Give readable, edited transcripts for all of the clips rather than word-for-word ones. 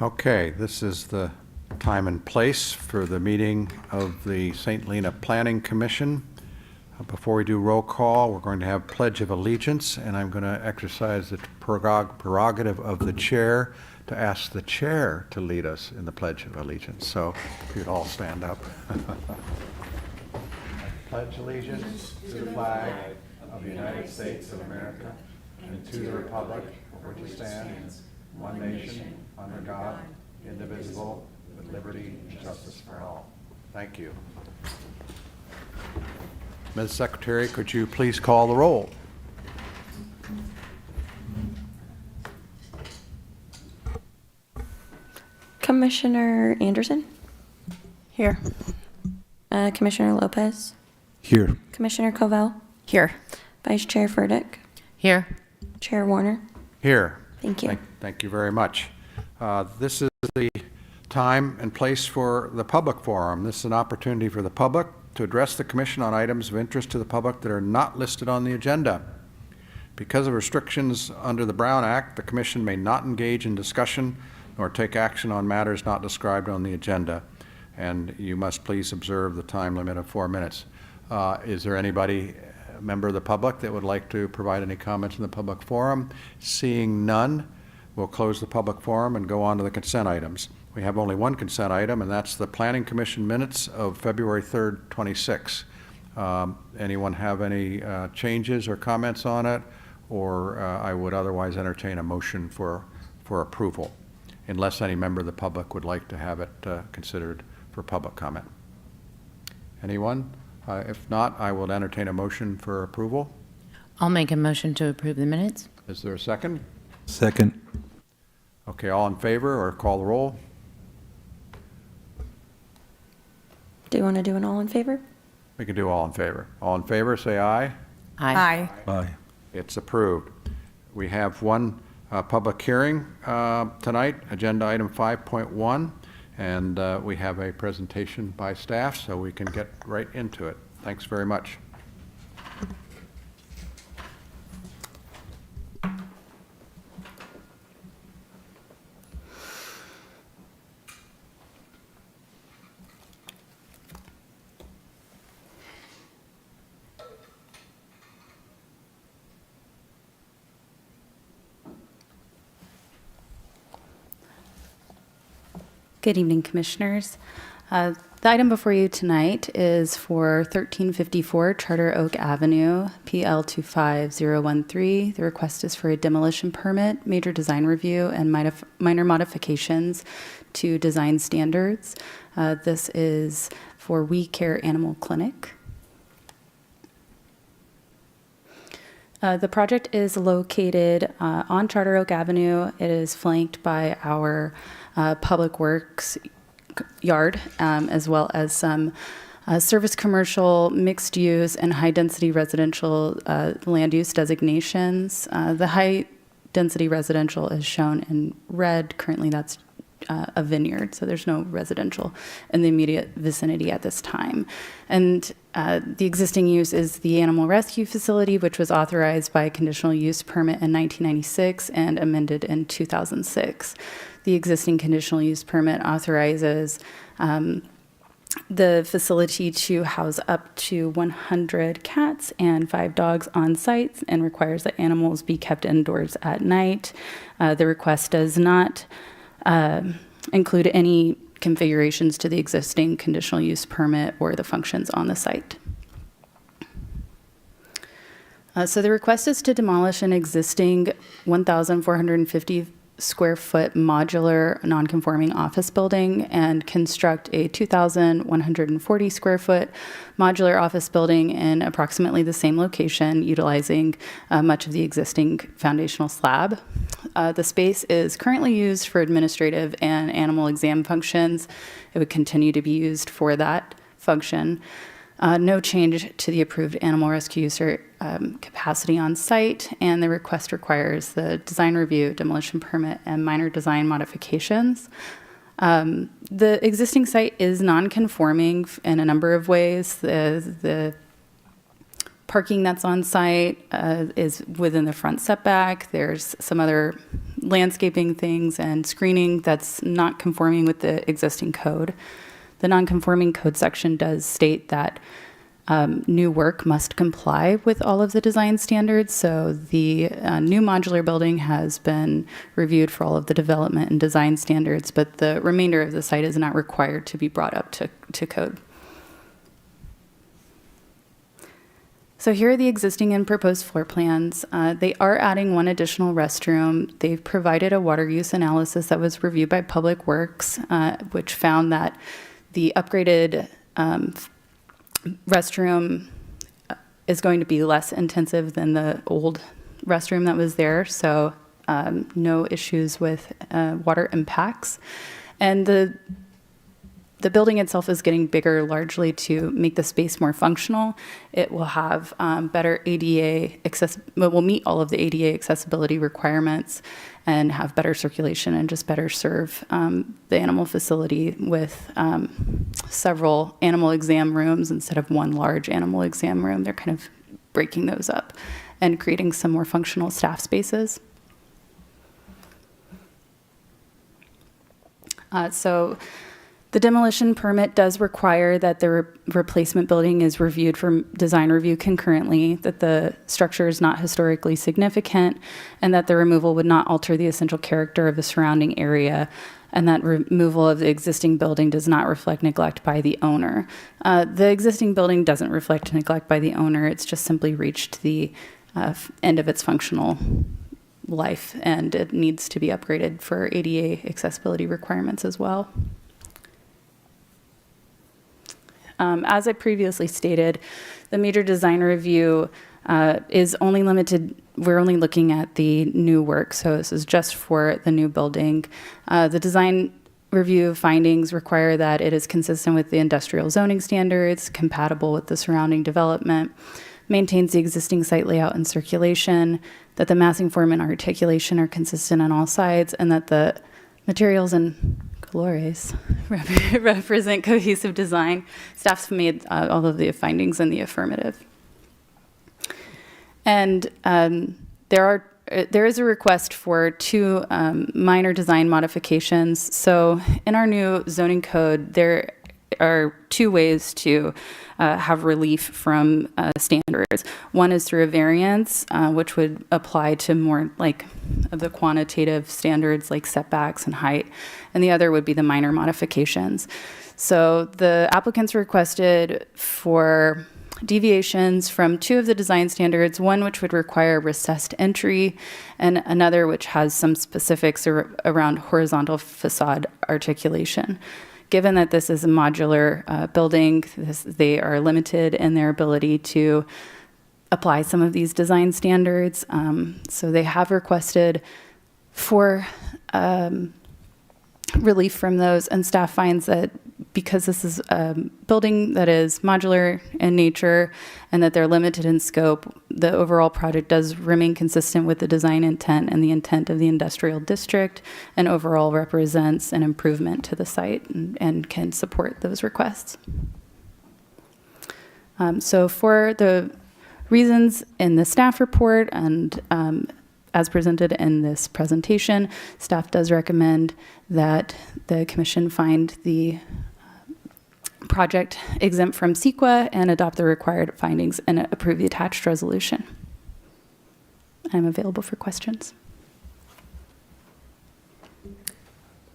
Okay, this is the time and place for the meeting of the St. Helena Planning Commission. Before we do roll call, we're going to have Pledge of Allegiance, and I'm going to exercise the prerogative of the chair to ask the chair to lead us in the Pledge of Allegiance. So if you'd all stand up. Pledge allegiance to the flag of the United States of America and to the republic for which it stands, one nation, under God, indivisible, with liberty and justice for all. Thank you. Ms. Secretary, could you please call the roll? Commissioner Anderson? Here. Commissioner Lopez? Here. Commissioner Covell? Here. Vice Chair Furtick? Here. Chair Warner? Here. Thank you. Thank you very much. This is the time and place for the public forum. This is an opportunity for the public to address the Commission on items of interest to the public that are not listed on the agenda. Because of restrictions under the Brown Act, the Commission may not engage in discussion nor take action on matters not described on the agenda. And you must please observe the time limit of 4 minutes. Is there anybody, a member of the public, that would like to provide any comments in the public forum? Seeing none, we'll close the public forum and go on to the consent items. We have only one consent item, and that's the Planning Commission minutes of February 3rd, 26. Anyone have any changes or comments on it? Or I would otherwise entertain a motion for approval, unless any member of the public would like to have it considered for public comment. Anyone? If not, I will entertain a motion for approval. I'll make a motion to approve the minutes. Is there a second? Second. Okay, all in favor, or call the roll? Do you want to do an all in favor? We can do all in favor. All in favor, say aye. Aye. Aye. It's approved. We have one public hearing tonight, agenda item 5.1, and we have a presentation by staff, so we can get right into it. Thanks very much. Good evening, Commissioners. The item before you tonight is for 1354 Charter Oak Avenue, PL 25013. The request is for a demolition permit, major design review, and minor modifications to design standards. This is for We Care Animal Clinic. The project is located on Charter Oak Avenue. It is flanked by our Public Works yard, as well as some service commercial, mixed use, and high density residential land use designations. The high density residential is shown in red. Currently, that's a vineyard, so there's no residential in the immediate vicinity at this time. And the existing use is the animal rescue facility, which was authorized by a conditional use permit in 1996 and amended in 2006. The existing conditional use permit authorizes the facility to house up to 100 cats and 5 dogs on site, and requires that animals be kept indoors at night. The request does not include any configurations to the existing conditional use permit or the functions on the site. So the request is to demolish an existing 1,450 square foot modular non-conforming office building and construct a 2,140 square foot modular office building in approximately the same location, utilizing much of the existing foundational slab. The space is currently used for administrative and animal exam functions. It would continue to be used for that function. No change to the approved animal rescue use or capacity on site, and the request requires the design review, demolition permit, and minor design modifications. The existing site is non-conforming in a number of ways. The parking that's on site is within the front setback. There's some other landscaping things and screening that's not conforming with the existing code. The non-conforming code section does state that new work must comply with all of the design standards. So the new modular building has been reviewed for all of the development and design standards, but the remainder of the site is not required to be brought up to code. So here are the existing and proposed floor plans. They are adding one additional restroom. They've provided a water use analysis that was reviewed by Public Works, which found that the upgraded restroom is going to be less intensive than the old restroom that was there, so no issues with water impacts. And the building itself is getting bigger largely to make the space more functional. It will have better ADA will meet all of the ADA accessibility requirements and have better circulation and just better serve the animal facility with several animal exam rooms instead of one large animal exam room. They're kind of breaking those up and creating some more functional staff spaces. So the demolition permit does require that the replacement building is reviewed for design review concurrently, that the structure is not historically significant, and that the removal would not alter the essential character of the surrounding area, and that removal of the existing building does not reflect neglect by the owner. The existing building doesn't reflect neglect by the owner. It's just simply reached the end of its functional life, and it needs to be upgraded for ADA accessibility requirements as well. As I previously stated, the major design review is only limited. We're only looking at the new work, so this is just for the new building. The design review findings require that it is consistent with the industrial zoning standards, compatible with the surrounding development, maintains the existing site layout and circulation, that the massing form and articulation are consistent on all sides, and that the materials and colores represent cohesive design. Staff's made all of the findings in the affirmative. And there is a request for two minor design modifications. So in our new zoning code, there are two ways to have relief from standards. One is through a variance, which would apply to more like the quantitative standards like setbacks and height, and the other would be the minor modifications. So the applicants requested for deviations from two of the design standards, one which would require recessed entry and another which has some specifics around horizontal facade articulation. Given that this is a modular building, they are limited in their ability to apply some of these design standards. So they have requested for relief from those, and staff finds that because this is a building that is modular in nature and that they're limited in scope, the overall project does remain consistent with the design intent and the intent of the industrial district, and overall represents an improvement to the site and can support those requests. So for the reasons in the staff report and as presented in this presentation, staff does recommend that the commission find the project exempt from CEQA and adopt the required findings and approve the attached resolution. I'm available for questions.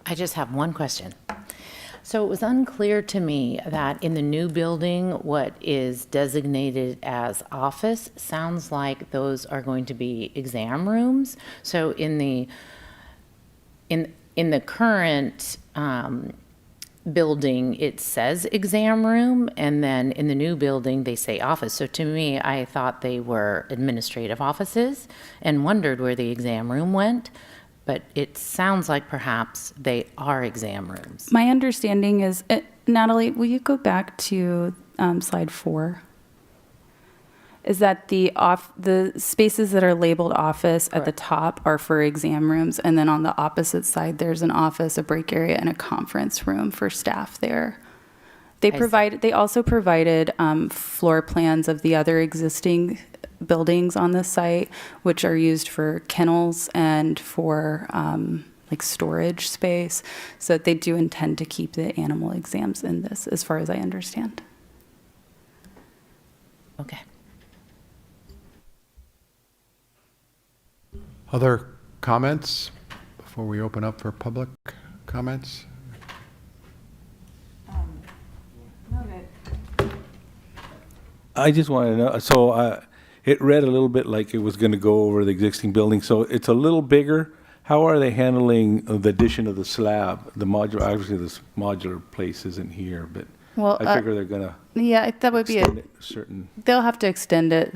I just have one question. So it was unclear to me that in the new building, what is designated as office sounds like those are going to be exam rooms. So in the current building, it says exam room, and then in the new building, they say office. So to me, I thought they were administrative offices and wondered where the exam room went. But it sounds like perhaps they are exam rooms. My understanding is, Natalie, will you go back to slide 4? Is that the spaces that are labeled office at the top are for exam rooms, and then on the opposite side, there's an office, a break area, and a conference room for staff there. They also provided floor plans of the other existing buildings on the site, which are used for kennels and for like storage space. So they do intend to keep the animal exams in this, as far as I understand. Okay. Other comments before we open up for public comments? I just want to know, so it read a little bit like it was going to go over the existing building, so it's a little bigger. How are they handling the addition of the slab? The modular, obviously this modular place isn't here, but Well, I figure they're going to yeah, that would be extend it a certain. they'll have to extend it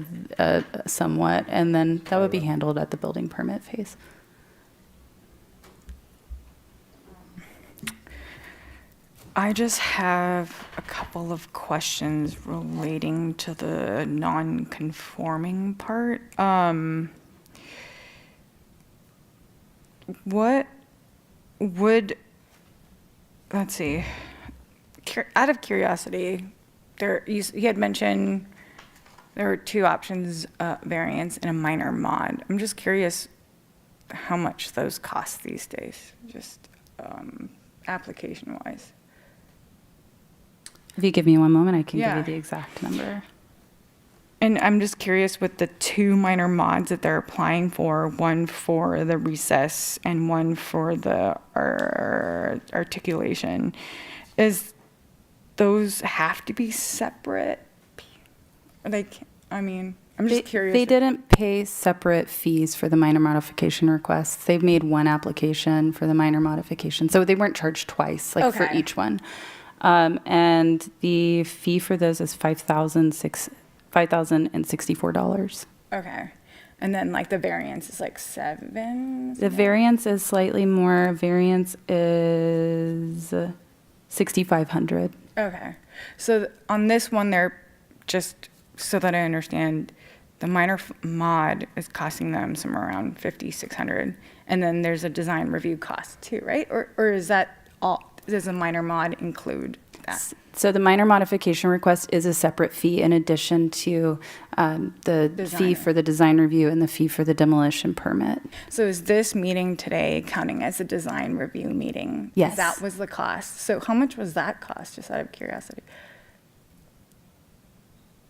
somewhat, and then that would be handled at the building permit phase. I just have a couple of questions relating to the non-conforming part. What would, let's see, out of curiosity, you had mentioned there were two options, variance and a minor mod. I'm just curious how much those cost these days, just application-wise. If you give me one moment, I can give Yeah. you the exact number. And I'm just curious with the two minor mods that they're applying for, one for the recess and one for the articulation, is those have to be separate? Like, I mean, I'm just curious. They didn't pay separate fees for the minor modification requests. They've made one application for the minor modification, so they weren't charged twice, like for Okay. each one. And the fee for those is $5,064. Okay. And then like the variance is like 7? The variance is slightly more. Variance is $6,500. Okay. So on this one, they're just, so that I understand, the minor mod is costing them somewhere around $5,600. And then there's a design review cost too, right? Or is that all, does a minor mod include that? So the minor modification request is a separate fee in addition to the fee Design. for the design review and the fee for the demolition permit. So is this meeting today counting as a design review meeting? Yes. That was the cost. So how much was that cost, just out of curiosity?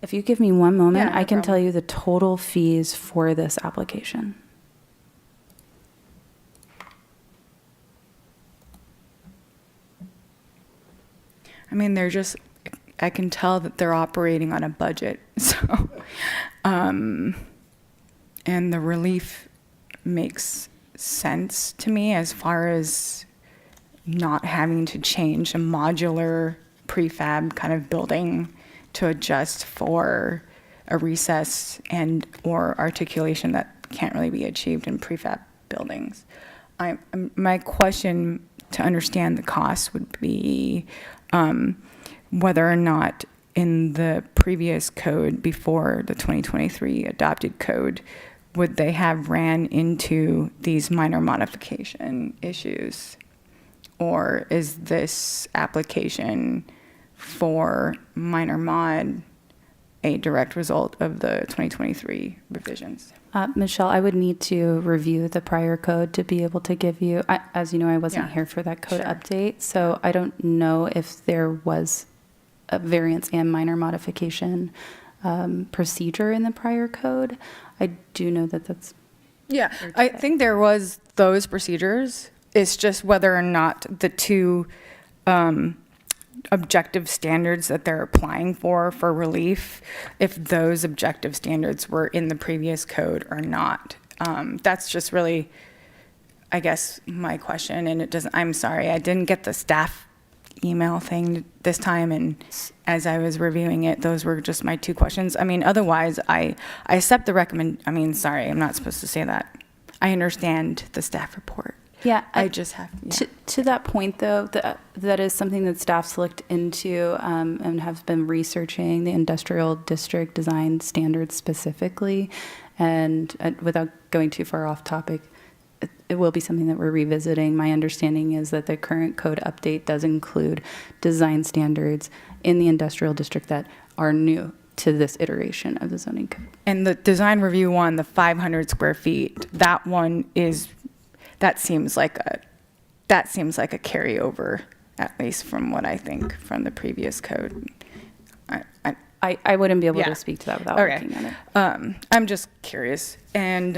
If you give me one moment, Yeah, no I can tell problem. you the total fees for this application. I mean, they're just, I can tell that they're operating on a budget. So, and the relief makes sense to me as far as not having to change a modular prefab kind of building to adjust for a recess and or articulation that can't really be achieved in prefab buildings. My question to understand the cost would be whether or not in the previous code before the 2023 adopted code, would they have ran into these minor modification issues? Or is this application for minor mod a direct result of the 2023 revisions? Michelle, I would need to review the prior code to be able to give you, as you know, I wasn't Yeah. here for that code Sure. update, so I don't know if there was a variance and minor modification procedure in the prior code. I do know that that's, Yeah, I think there was those procedures. It's just whether or not the two objective standards that they're applying for relief, if those objective standards were in the previous code or not. That's just really, I guess, my question. And it doesn't, I'm sorry, I didn't get the staff email thing this time. And as I was reviewing it, those were just my two questions. I mean, otherwise, I accept the sorry, I'm not supposed to say that. I understand the staff report. yeah. I just have, yeah. To that point, though, that is something that staff's looked into and have been researching the industrial district design standards specifically. And without going too far off topic, it will be something that we're revisiting. My understanding is that the current code update does include design standards in the industrial district that are new to this iteration of the zoning code. And the design review one, the 500 square feet, that seems like a carryover, at least from what I think from the previous code. I wouldn't be able Yeah. to speak to that without Okay. looking at it. I'm just curious. And,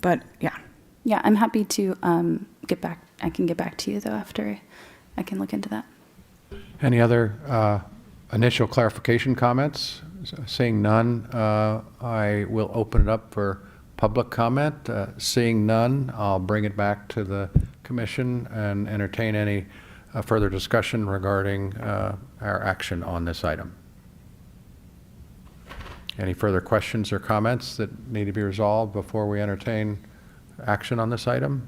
but yeah. Yeah, I'm happy to get back. I can get back to you, though, after I can look into that. Any other initial clarification comments? Seeing none, I will open it up for public comment. Seeing none, I'll bring it back to the commission and entertain any further discussion regarding our action on this item. Any further questions or comments that need to be resolved before we entertain action on this item?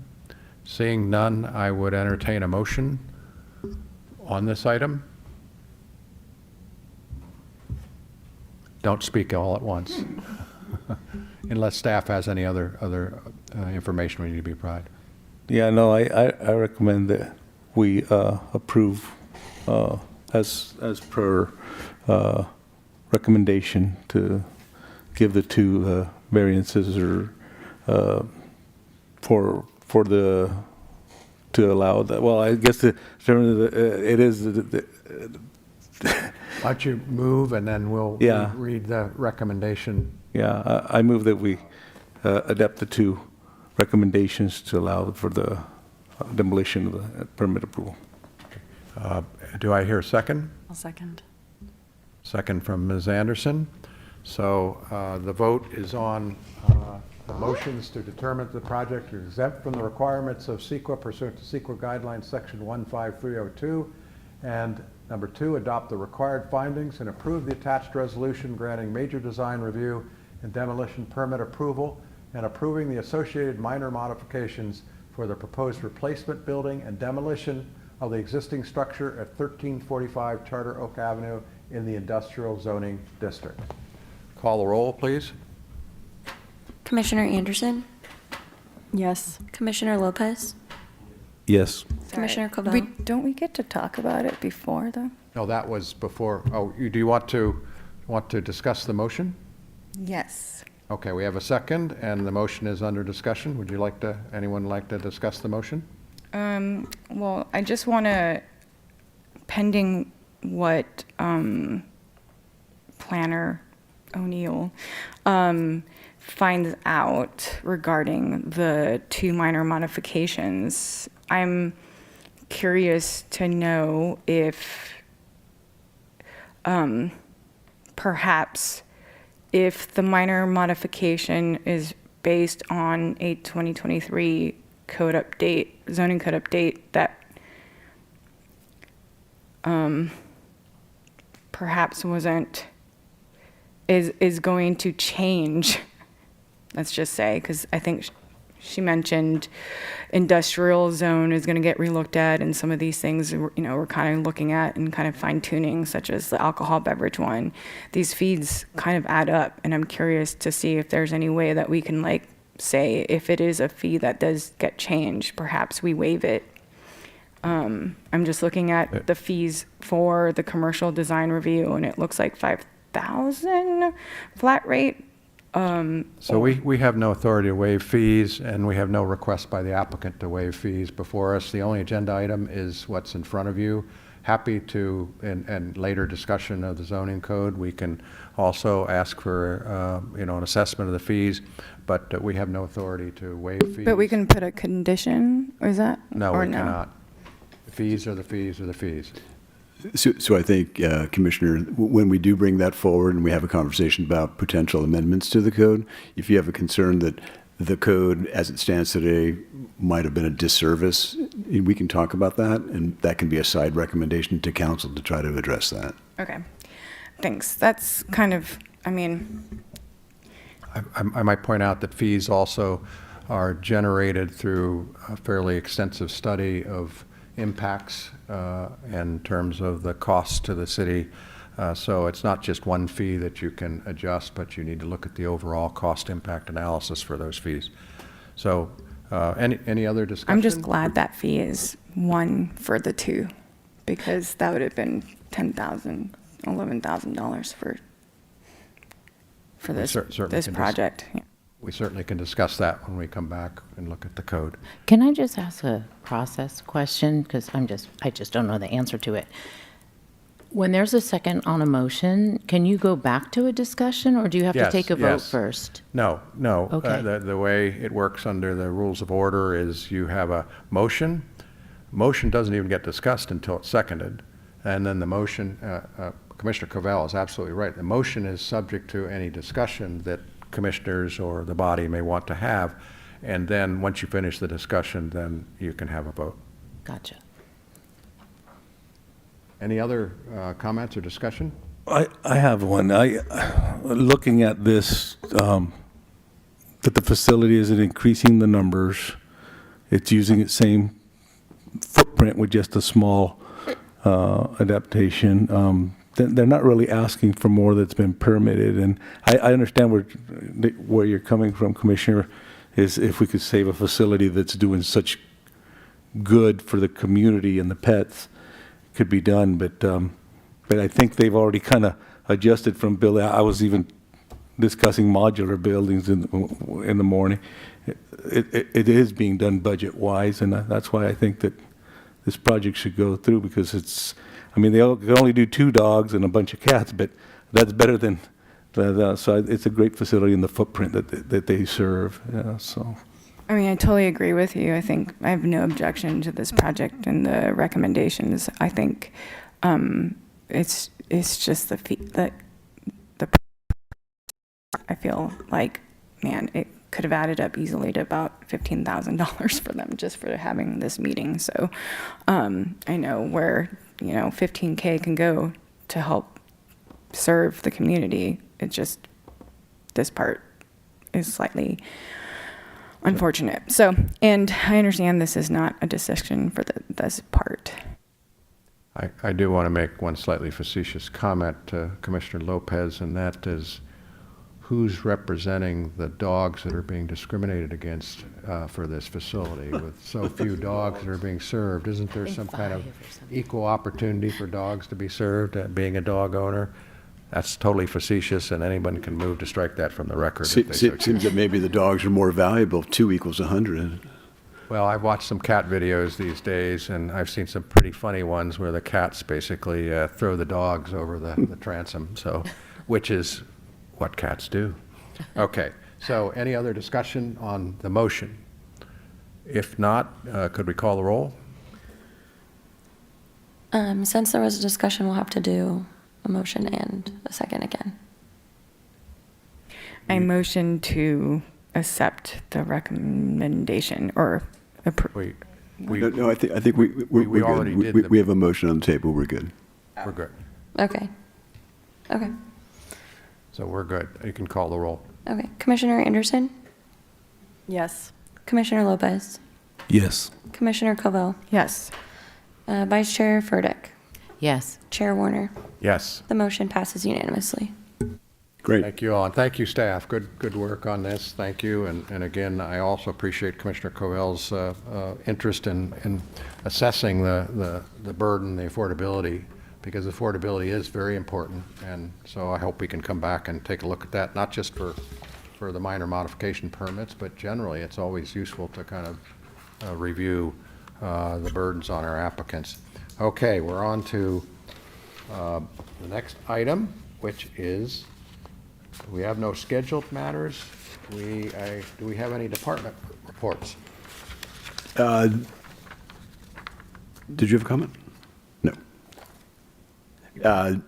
Seeing none, I would entertain a motion on this item. Don't speak all at once, unless staff has any other information we need to be provided. Yeah, no, I recommend that we approve as per recommendation to give the two variances or for the to allow that. Well, I guess it is. Why don't you move and then we'll Yeah. read the recommendation. Yeah, I move that we adapt the two recommendations to allow for the demolition of the permit approval. Do I hear a second? I'll second. Second from Ms. Anderson. So the vote is on the motions to determine the project is exempt from the requirements of CEQA pursuant to CEQA guidelines section 15302. And number 2, adopt the required findings and approve the attached resolution granting major design review and demolition permit approval and approving the associated minor modifications for the proposed replacement building and demolition of the existing structure at 1345 Charter Oak Avenue in the industrial zoning district. Call the roll, please. Commissioner Anderson, Yes. Commissioner Lopez, Yes. Commissioner Covell. Don't we get to talk about it before, though? No, that was before. Oh, do you want to discuss the motion? Yes. Okay, we have a second, and the motion is under discussion. Would you like to, anyone like to discuss the motion? Well, I just want to, pending what Planner O'Neill finds out regarding the two minor modifications, I'm curious to know if perhaps if the minor modification is based on a 2023 code update, zoning code update that perhaps is going to change, let's just say, because I think she mentioned industrial zone is going to get relooked at, and some of these things, we're kind of looking at and kind of fine tuning, such as the alcohol beverage one. These fees kind of add up, and I'm curious to see if there's any way that we can say if it is a fee that does get changed, perhaps we waive it. I'm just looking at the fees for the commercial design review, and it looks like 5,000 flat rate. So we have no authority to waive fees, and we have no request by the applicant to waive fees before us. The only agenda item is what's in front of you. Happy to, and later discussion of the zoning code, we can also ask for, an assessment of the fees, but we have no authority to waive fees. But we can put a condition, or is that? No, or we cannot. The fees are the fees are the fees. So I think, Commissioner, when we do bring that forward and we have a conversation about potential amendments to the code, if you have a concern that the code as it stands today might have been a disservice, we can talk about that, and that can be a side recommendation to council to try to address that. Okay, thanks. That's kind of, I might point out that fees also are generated through a fairly extensive study of impacts in terms of the cost to the city. So it's not just one fee that you can adjust, but you need to look at the overall cost impact analysis for those fees. So, any other discussion? I'm just glad that fee is one for the two, because that would have been $10,000, $11,000 for this certainly this can project. Yeah. We certainly can discuss that when we come back and look at the code. Can I just ask a process question? Because I just don't know the answer to it. When there's a second on a motion, can you go back to a discussion, or do you have to Yes, take a vote yes. first? No. Okay. The way it works under the rules of order is you have a motion. Motion doesn't even get discussed until it's seconded. And then the motion, Commissioner Covell is absolutely right. The motion is subject to any discussion that commissioners or the body may want to have. And then once you finish the discussion, then you can have a vote. Gotcha. Any other comments or discussion? I have one. Looking at this, that the facility isn't increasing the numbers. It's using its same footprint with just a small adaptation. They're not really asking for more that's been permitted. And I understand where you're coming from, Commissioner, is if we could save a facility that's doing such good for the community and the pets, could be done, but I think they've already kind of adjusted from building. I was even discussing modular buildings in the morning. It is being done budget-wise, and that's why I think that this project should go through, because it's, I mean, they can only do 2 dogs and a bunch of cats, but that's better than, so it's a great facility in the footprint that they serve, so. I mean, I totally agree with you. I think I have no objection to this project and the recommendations. I think it's just the fee that I feel like, man, it could have added up easily to about $15,000 for them just for having this meeting. So I know where, $15K can go to help serve the community. It just, this part is slightly unfortunate. So, and I understand this is not a decision for this part. I do want to make one slightly facetious comment to Commissioner Lopez, and that is, who's representing the dogs that are being discriminated against for this facility with so few dogs that are being served? Isn't there some kind of equal opportunity for dogs to be served, being a dog owner? That's totally facetious, and anyone can move to strike that from the record. if they so Seems that maybe the dogs are more valuable. 2 equals 100. Well, I've watched some cat videos these days, and I've seen some pretty funny ones where the cats basically throw the dogs over the transom, so, which is what cats do. Okay, so any other discussion on the motion? If not, could we call the roll? Since there was a discussion, we'll have to do a motion and a second again. I motion to accept the recommendation or approve. No, I think we're already good. did We have a motion on the table. We're good. We're good. Okay. Okay. So we're good. You can call the roll. Okay. Commissioner Anderson? Yes. Commissioner Lopez? Yes. Commissioner Covell? Yes. Vice Chair Furtick? Yes. Chair Warner? Yes. The motion passes unanimously. Great. Thank you all, and thank you, staff. Good work on this. Thank you. And again, I also appreciate Commissioner Covell's interest in assessing the burden, the affordability, because affordability is very important. And so I hope we can come back and take a look at that, not just for the minor modification permits, but generally it's always useful to kind of review the burdens on our applicants. Okay, we're on to the next item, which is, we have no scheduled matters. Do we have any department reports? Did you have a comment? No.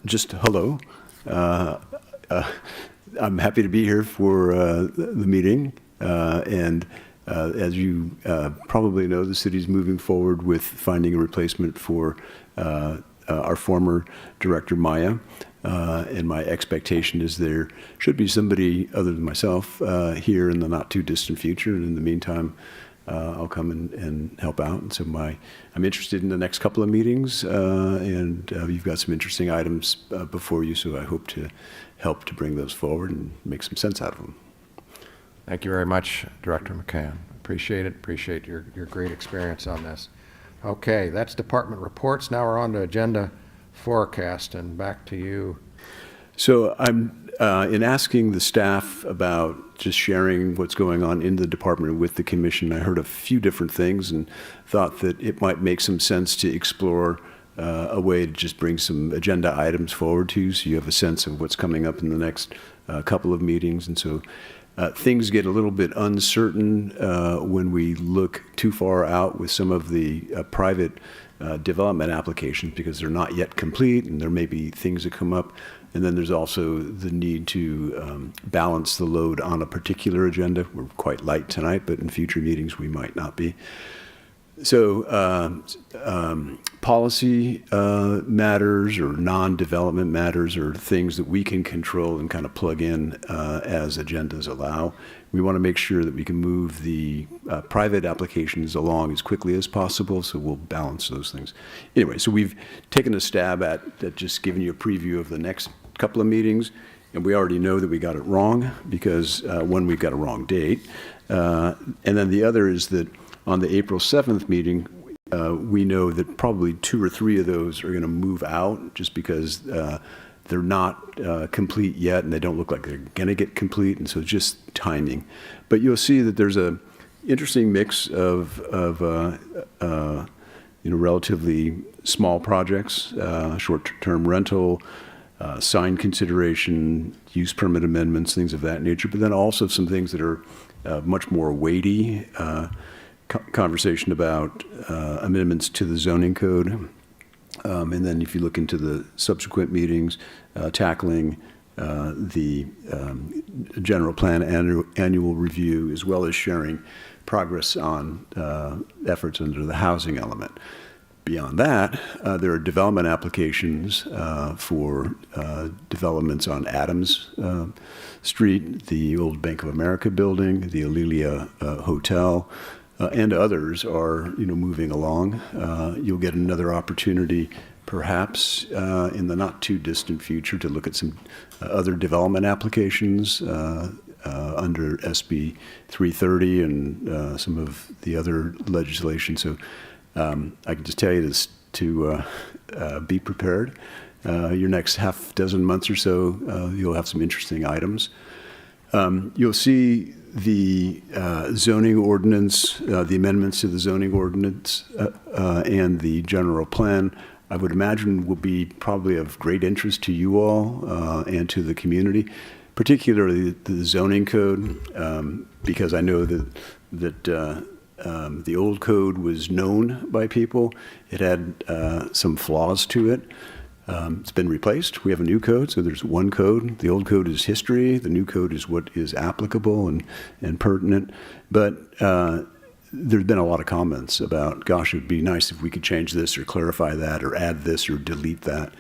Just hello. I'm happy to be here for the meeting. And as you probably know, the city's moving forward with finding a replacement for our former director, Maya. And my expectation is there should be somebody other than myself here in the not too distant future. And in the meantime, I'll come and help out. And so I'm interested in the next couple of meetings, and you've got some interesting items before you. So I hope to help to bring those forward and make some sense out of them. Thank you very much, Director McCann. Appreciate it. Appreciate your great experience on this. Okay, that's department reports. Now we're on to agenda forecast, and back to you. So I'm, in asking the staff about just sharing what's going on in the department with the commission, I heard a few different things and thought that it might make some sense to explore a way to just bring some agenda items forward to you so you have a sense of what's coming up in the next couple of meetings. And so things get a little bit uncertain when we look too far out with some of the private development applications because they're not yet complete and there may be things that come up. And then there's also the need to balance the load on a particular agenda. We're quite light tonight, but in future meetings we might not be. So policy matters or non-development matters or things that we can control and kind of plug in as agendas allow. We want to make sure that we can move the private applications along as quickly as possible, so we'll balance those things. Anyway, so we've taken a stab at just giving you a preview of the next couple of meetings, and we already know that we got it wrong because, one, we've got a wrong date, and then the other is that on the April 7th meeting, we know that probably 2 or 3 of those are going to move out just because they're not complete yet and they don't look like they're going to get complete, and so it's just timing. But you'll see that there's a interesting mix of relatively small projects, short-term rental, sign consideration, use permit amendments, things of that nature, but then also some things that are much more weighty. Conversation about amendments to the zoning code. And then if you look into the subsequent meetings, tackling the general plan annual review, as well as sharing progress on efforts under the housing element. Beyond that, there are development applications for developments on Adams Street, the old Bank of America building, the Alelia Hotel, and others are, moving along. You'll get another opportunity, perhaps in the not too distant future, to look at some other development applications under SB 330 and some of the other legislation. So I can just tell you this to be prepared. Your next half dozen months or so, you'll have some interesting items. You'll see the zoning ordinance, the amendments to the zoning ordinance, and the general plan, I would imagine will be probably of great interest to you all and to the community, particularly the zoning code, because I know that the old code was known by people. It had some flaws to it. It's been replaced. We have a new code, so there's one code. The old code is history. The new code is what is applicable and pertinent. But there's been a lot of comments about, gosh, it would be nice if we could change this or clarify that or add this or delete that.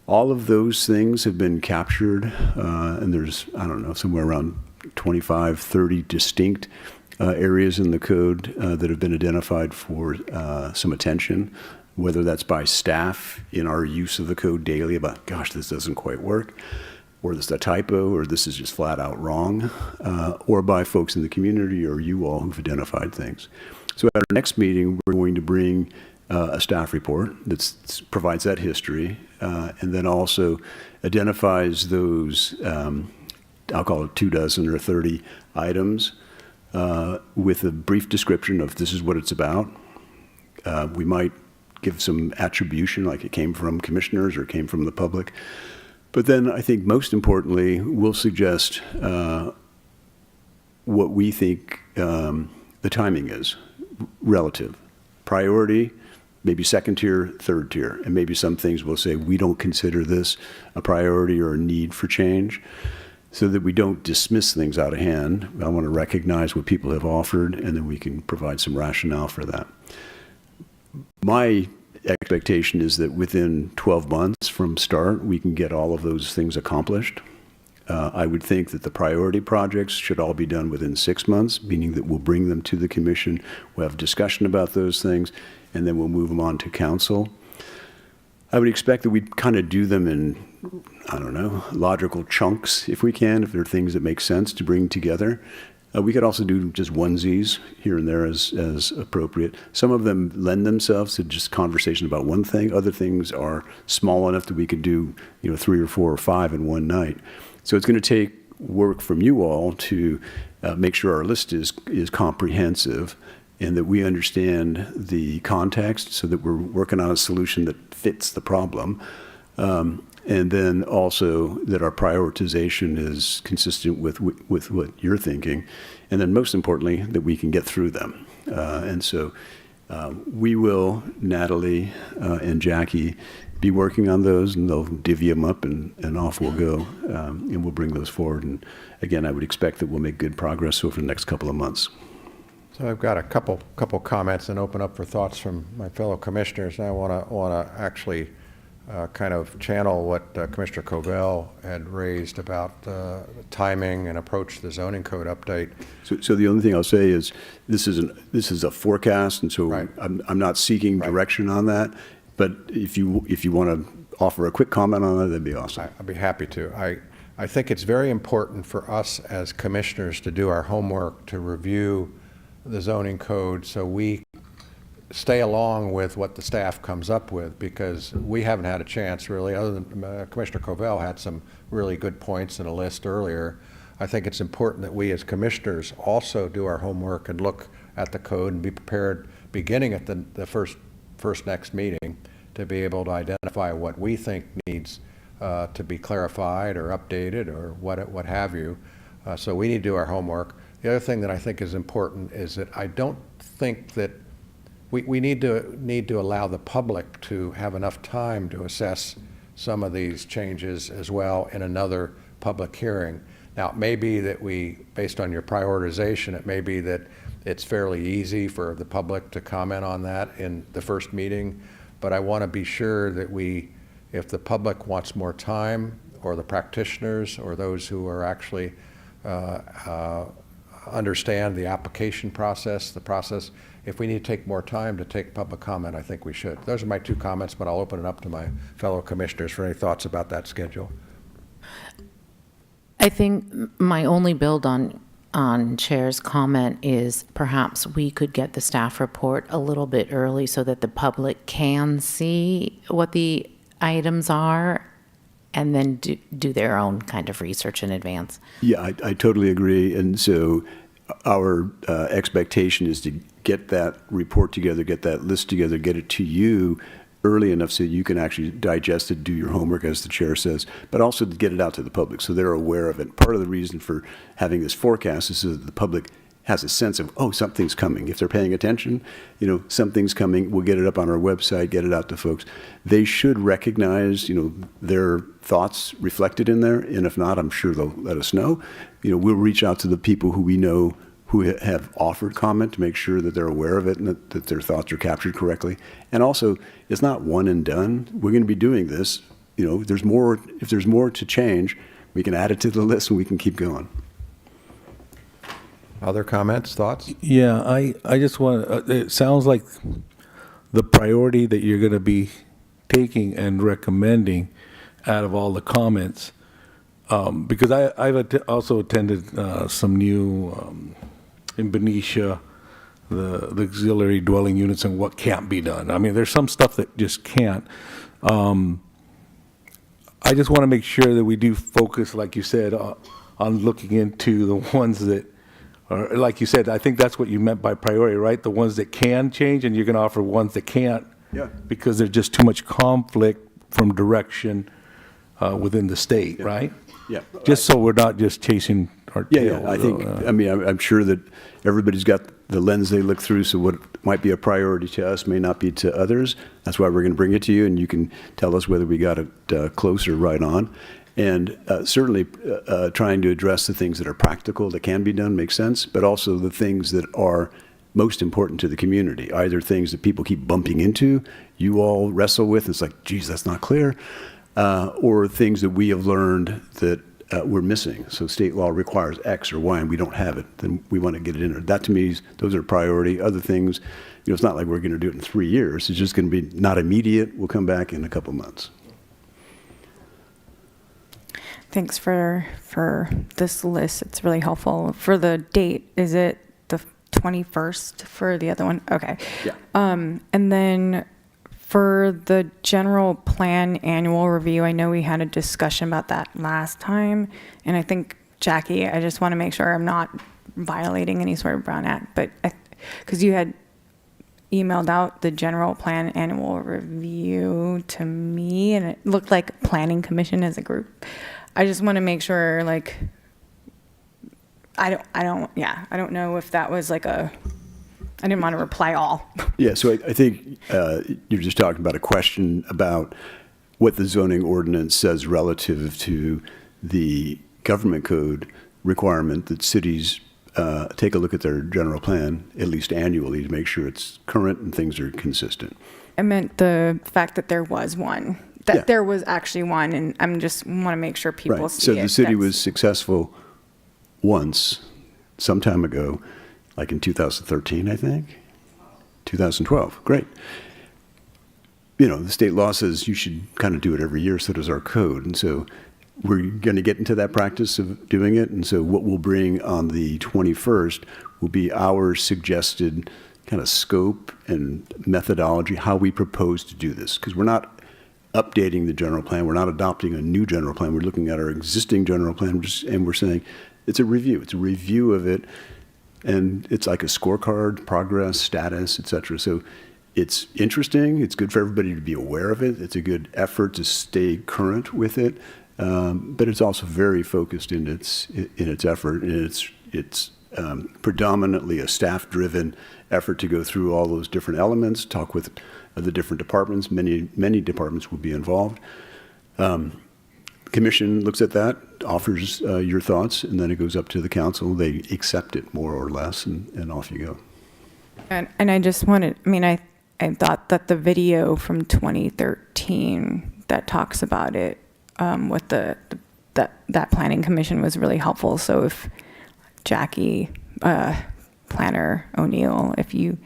All of those things have been captured, and there's, I don't know, somewhere around 25, 30 distinct areas in the code that have been identified for some attention, whether that's by staff in our use of the code daily about, gosh, this doesn't quite work, or this is a typo, or this is just flat out wrong, or by folks in the community or you all who've identified things. So at our next meeting, we're going to bring a staff report that provides that history, and then also identifies those, I'll call it 24 or 30 items with a brief description of this is what it's about. We might give some attribution, like it came from commissioners or came from the public. But then I think most importantly, we'll suggest what we think the timing is relative. Priority, maybe second tier, third tier. And maybe some things we'll say, we don't consider this a priority or a need for change, so that we don't dismiss things out of hand. I want to recognize what people have offered, and then we can provide some rationale for that. My expectation is that within 12 months from start, we can get all of those things accomplished. I would think that the priority projects should all be done within 6 months, meaning that we'll bring them to the commission, we'll have discussion about those things, and then we'll move them on to council. I would expect that we'd kind of do them in, I don't know, logical chunks if we can, if there are things that make sense to bring together. We could also do just onesies here and there as appropriate. Some of them lend themselves to just conversation about one thing. Other things are small enough that we could do, 3 or 4 or 5 in one night. So it's going to take work from you all to make sure our list is comprehensive and that we understand the context so that we're working on a solution that fits the problem. And then also that our prioritization is consistent with what you're thinking. And then most importantly, that we can get through them. And so we will, Natalie and Jackie, be working on those, and they'll divvy them up, and off we'll go. And we'll bring those forward. And again, I would expect that we'll make good progress over the next couple of months. So I've got a couple comments and open up for thoughts from my fellow commissioners. And I want to actually kind of channel what Commissioner Covell had raised about timing and approach to the zoning code update. So the only thing I'll say is this is a forecast, and so Right. I'm not seeking direction on that. But if you want to offer a quick comment on that, that'd be awesome. I'd be happy to. I think it's very important for us as commissioners to do our homework, to review the zoning code so we stay along with what the staff comes up with, because we haven't had a chance really, other than Commissioner Covell had some really good points in a list earlier. I think it's important that we as commissioners also do our homework and look at the code and be prepared beginning at the first next meeting to be able to identify what we think needs to be clarified or updated or what have you. So we need to do our homework. The other thing that I think is important is that I don't think that we need to allow the public to have enough time to assess some of these changes as well in another public hearing. Now, it may be that based on your prioritization, it may be that it's fairly easy for the public to comment on that in the first meeting, but I want to be sure that if the public wants more time, or the practitioners, or those who are actually understand the application process, if we need to take more time to take public comment, I think we should. Those are my 2 comments, but I'll open it up to my fellow commissioners for any thoughts about that schedule. I think my only build on Chair's comment is perhaps we could get the staff report a little bit early so that the public can see what the items are and then do their own kind of research in advance. Yeah, I totally agree. And so our expectation is to get that report together, get that list together, get it to you early enough so you can actually digest it, do your homework, as the chair says, but also to get it out to the public so they're aware of it. Part of the reason for having this forecast is so that the public has a sense of, oh, something's coming. If they're paying attention, something's coming. We'll get it up on our website, get it out to folks. They should recognize, their thoughts reflected in there. And if not, I'm sure they'll let us know. We'll reach out to the people who we know who have offered comment to make sure that they're aware of it and that their thoughts are captured correctly. And also, it's not one and done. We're going to be doing this. If there's more to change, we can add it to the list and we can keep going. Other comments, thoughts? Yeah, I just want to, it sounds like the priority that you're going to be taking and recommending out of all the comments, because I've also attended some new, in Benicia, the auxiliary dwelling units and what can't be done. I mean, there's some stuff that just can't. I just want to make sure that we do focus, like you said, on looking into the ones that, or like you said, I think that's what you meant by priority, right? The ones that can change, and you're going to offer ones that can't. Yeah. Because there's just too much conflict from direction within the state, right? Yeah. Just so we're not just chasing our tail. Yeah. I think, I'm sure that everybody's got the lens they look through, so what might be a priority to us may not be to others. That's why we're going to bring it to you, and you can tell us whether we got it close or right on. And certainly trying to address the things that are practical, that can be done, makes sense, but also the things that are most important to the community, either things that people keep bumping into, you all wrestle with, it's like, geez, that's not clear, or things that we have learned that we're missing. So state law requires X or Y and we don't have it, then we want to get it in there. That to me, those are priority. Other things, it's not like we're going to do it in 3 years. It's just going to be not immediate. We'll come back in a couple months. Thanks for this list. It's really helpful. For the date, is it the 21st for the other one? Okay. Yeah. And then for the general plan annual review, I know we had a discussion about that last time. And I think, Jackie, I just want to make sure I'm not violating any sort of Brown Act, but because you had emailed out the general plan annual review to me, and it looked like Planning Commission as a group. I just want to make sure, like, I don't know if that was like I didn't want to reply all. Yeah, so I think you're just talking about a question about what the zoning ordinance says relative to the government code requirement that cities take a look at their general plan at least annually to make sure it's current and things are consistent. I meant the fact that there was one, there was actually one, and I'm just want to make sure people Right. see So it. the city was successful once, some time ago, like in 2013, I think? 2012. Great. You know, the state law says you should kind of do it every year, so does our code. And so we're going to get into that practice of doing it. And so what we'll bring on the 21st will be our suggested kind of scope and methodology, how we propose to do this. Because we're not updating the general plan. We're not adopting a new general plan. We're looking at our existing general plan, and we're saying it's a review. It's a review of it. And it's like a scorecard, progress, status, et cetera. So it's interesting. It's good for everybody to be aware of it. It's a good effort to stay current with it. But it's also very focused in its effort. And it's predominantly a staff-driven effort to go through all those different elements, talk with the different departments. Many departments will be involved. Commission looks at that, offers your thoughts, and then it goes up to the council. They accept it more or less, and off you go. And I just wanted, I mean, I thought that the video from 2013 that talks about it with that planning commission was really helpful. So if Jackie, Planner O'Neill, if you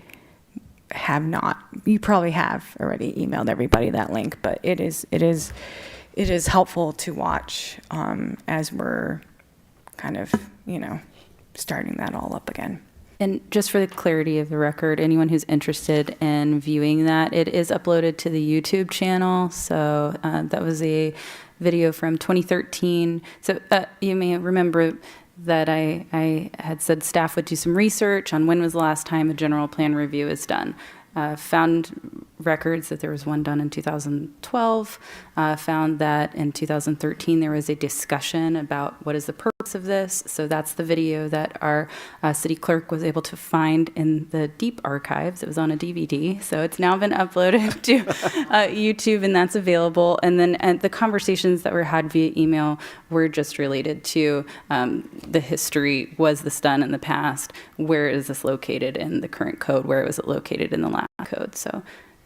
have not, you probably have already emailed everybody that link, but it is helpful to watch as we're kind of, starting that all up again. And just for the clarity of the record, anyone who's interested in viewing that, it is uploaded to the YouTube channel. So that was a video from 2013. So you may remember that I had said staff would do some research on when was the last time a general plan review is done. Found records that there was one done in 2012, found that in 2013 there was a discussion about what is the purpose of this. So that's the video that our city clerk was able to find in the deep archives. It was on a DVD, so it's now been uploaded to YouTube, and that's available. And then the conversations that were had via email were just related to the history. Was this done in the past? Where is this located in the current code? Where was it located in the last code? So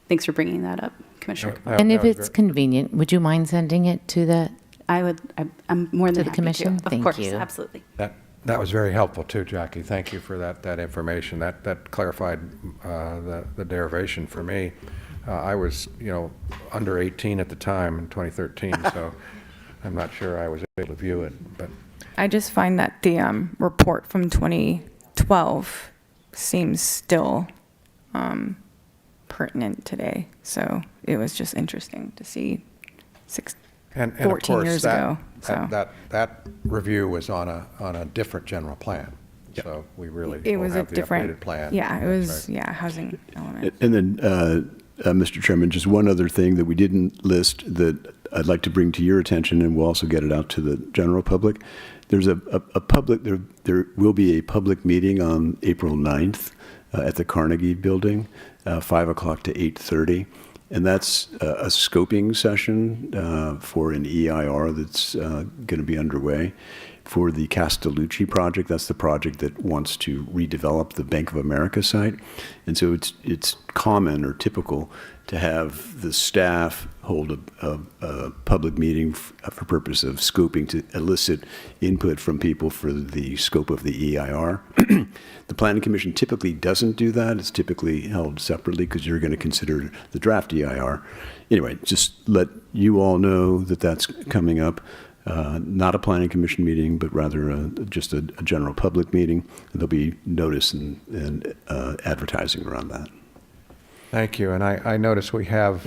thanks for bringing that up, Commissioner. And if it's convenient, would you mind sending it to the I'm more than the happy commission? to. Of Thank course, you. absolutely. That was very helpful too, Jackie. Thank you for that information. That clarified the derivation for me. I was, under 18 at the time in 2013, so I'm not sure I was able to view it. But I just find that the report from 2012 seems still pertinent today. So it was just interesting to see 14 of course, years ago. So that review was on a different general plan. So we really it will was a have the different updated plan. Yeah, it That's was right. housing element. And then, Mr. Chairman, just one other thing that we didn't list that I'd like to bring to your attention, and we'll also get it out to the general public. There's a public, there will be a public meeting on April 9th at the Carnegie Building, 5 o'clock to 8:30. And that's a scoping session for an EIR that's going to be underway for the Castellucci project. That's the project that wants to redevelop the Bank of America site. And so it's common or typical to have the staff hold a public meeting for purpose of scoping to elicit input from people for the scope of the EIR. The Planning Commission typically doesn't do that. It's typically held separately because you're going to consider the draft EIR. Anyway, just let you all know that that's coming up. not a planning commission meeting, but rather just a general public meeting. There'll be notice and advertising around that. Thank you. And I notice we have,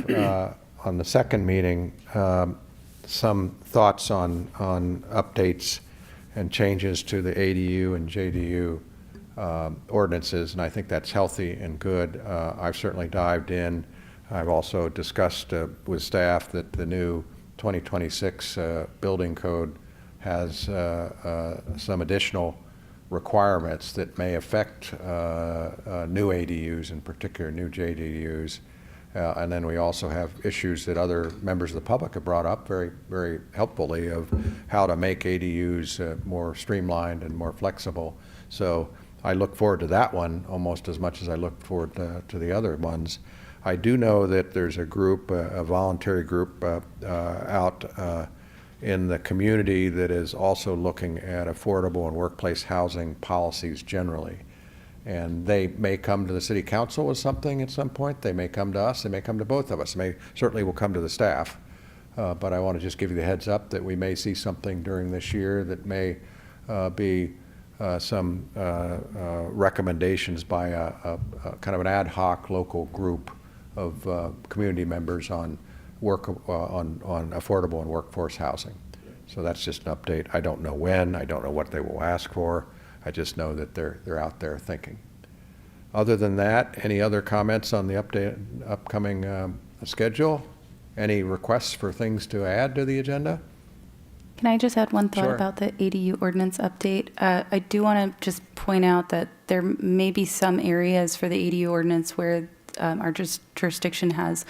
on the second meeting, some thoughts on updates and changes to the ADU and JDU ordinances, and I think that's healthy and good. I've certainly dived in. I've also discussed with staff that the new 2026 building code has some additional requirements that may affect new ADUs, in particular new JDUs. And then we also have issues that other members of the public have brought up very, very helpfully of how to make ADUs more streamlined and more flexible. So I look forward to that one almost as much as I look forward to the other ones. I do know that there's a group, a voluntary group out in the community that is also looking at affordable and workplace housing policies generally. And they may come to the city council with something at some point. They may come to us. They may come to both of us. They certainly will come to the staff. But I want to just give you the heads up that we may see something during this year that may be some recommendations by a kind of an ad hoc local group of community members on on affordable and workforce housing. So that's just an update. I don't know when. I don't know what they will ask for. I just know that they're out there thinking. Other than that, any other comments on the upcoming schedule? Any requests for things to add to the agenda? Can I just add one thought Sure. about the ADU ordinance update? I do want to just point out that there may be some areas for the ADU ordinance where our jurisdiction has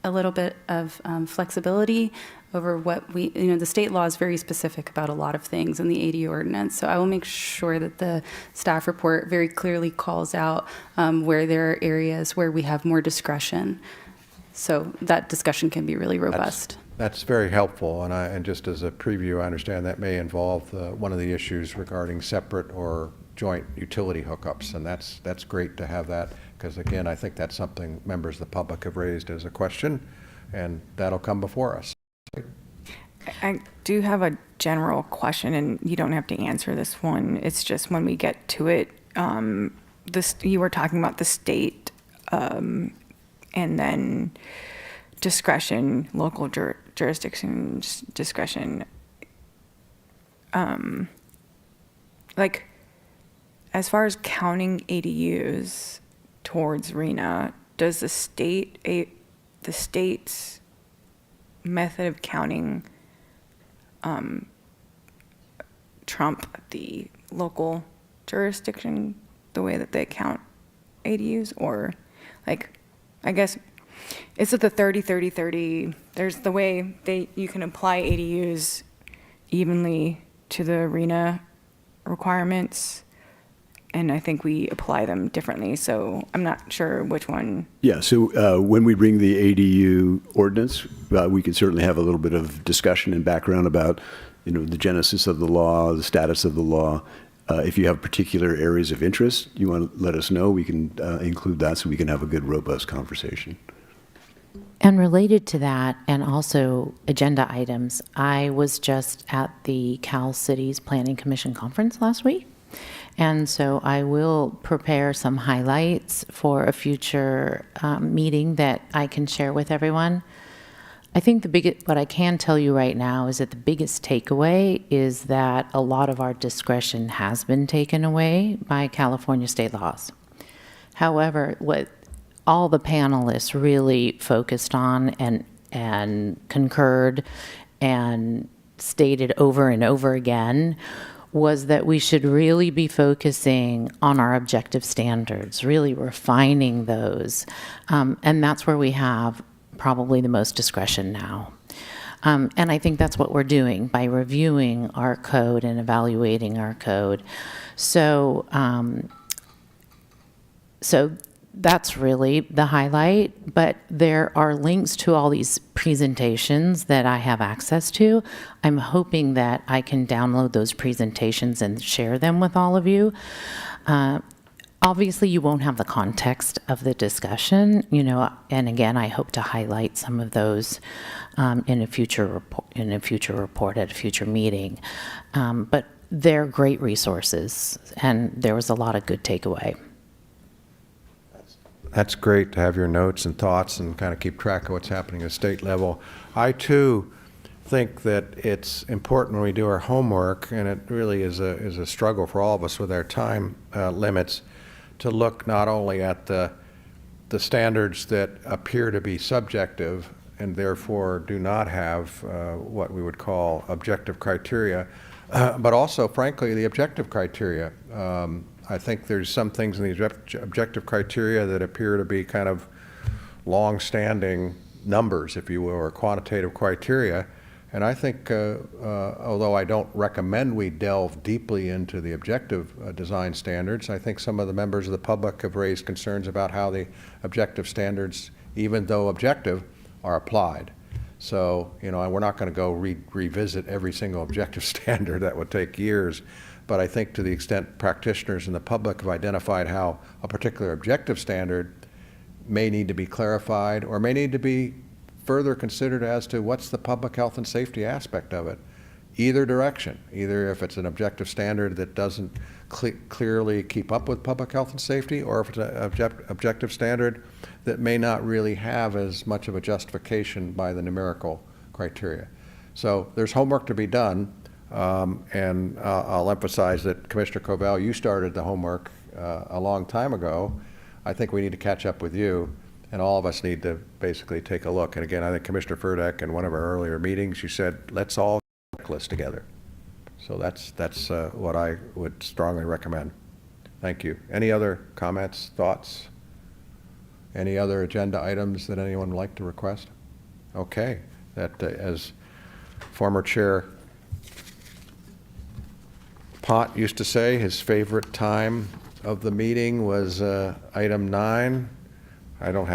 a little bit of flexibility over what the state law is very specific about a lot of things in the ADU ordinance. So I will make sure that the staff report very clearly calls out where there are areas where we have more discretion. So that discussion can be really robust. That's very helpful, and just as a preview, I understand that may involve one of the issues regarding separate or joint utility hookups, and that's great to have that, because again, I think that's something members of the public have raised as a question, and that'll come before us. I do have a general question, and you don't have to answer this one. It's just when we get to it, you were talking about the state, and then discretion, local jurisdiction discretion. Like, as far as counting ADUs towards RENA, does the state's method of counting trump the local jurisdiction, the way that they count ADUs? Or, like, I guess, is it the 30-30-30? There's the way you can apply ADUs evenly to the RENA requirements, and I think we apply them differently, so I'm not sure which one. Yeah, so when we bring the ADU ordinance, we can certainly have a little bit of discussion and background about, the genesis of the law, the status of the law. If you have particular areas of interest, you want to let us know, we can include that so we can have a good, robust conversation. And related to that, and also agenda items, I was just at the Cal Cities Planning Commission conference last week. And so I will prepare some highlights for a future meeting that I can share with everyone. I think what I can tell you right now is that the biggest takeaway is that a lot of our discretion has been taken away by California state laws. However, what all the panelists really focused on and concurred and stated over and over again was that we should really be focusing on our objective standards, really refining those. And that's where we have probably the most discretion now. And I think that's what we're doing by reviewing our code and evaluating our code. So that's really the highlight, but there are links to all these presentations that I have access to. I'm hoping that I can download those presentations and share them with all of you. Obviously, you won't have the context of the discussion, you know, and again, I hope to highlight some of those in a future report at a future meeting. But they're great resources, and there was a lot of good takeaway. That's great to have your notes and thoughts and kind of keep track of what's happening at state level. I, too, think that it's important when we do our homework, and it really is a struggle for all of us with our time limits, to look not only at the standards that appear to be subjective and therefore do not have what we would call objective criteria, but also, frankly, the objective criteria. I think there's some things in the objective criteria that appear to be kind of long-standing numbers, if you will, or quantitative criteria. And I think, although I don't recommend we delve deeply into the objective design standards, I think some of the members of the public have raised concerns about how the objective standards, even though objective, are applied. So, you know, we're not going to go revisit every single objective standard. That would take years. But I think to the extent practitioners and the public have identified how a particular objective standard may need to be clarified or may need to be further considered as to what's the public health and safety aspect of it. Either direction, either if it's an objective standard that doesn't clearly keep up with public health and safety, or if it's an objective standard that may not really have as much of a justification by the numerical criteria. So there's homework to be done, and I'll emphasize that Commissioner Covell, you started the homework a long time ago. I think we need to catch up with you, and all of us need to basically take a look. And again, I think Commissioner Furdak, in one of our earlier meetings, you said, let's all checklist together. So that's what I would strongly recommend. Thank you. Any other comments, thoughts? Any other agenda items that anyone would like to request? Okay. That, as former Chair Pott used to say, his favorite time of the meeting was item 9. I don't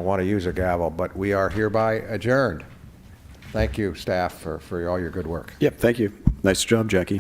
want to use a gavel, but we are hereby adjourned. Thank you, staff, for all your good work. Yep, thank you. Nice job, Jackie.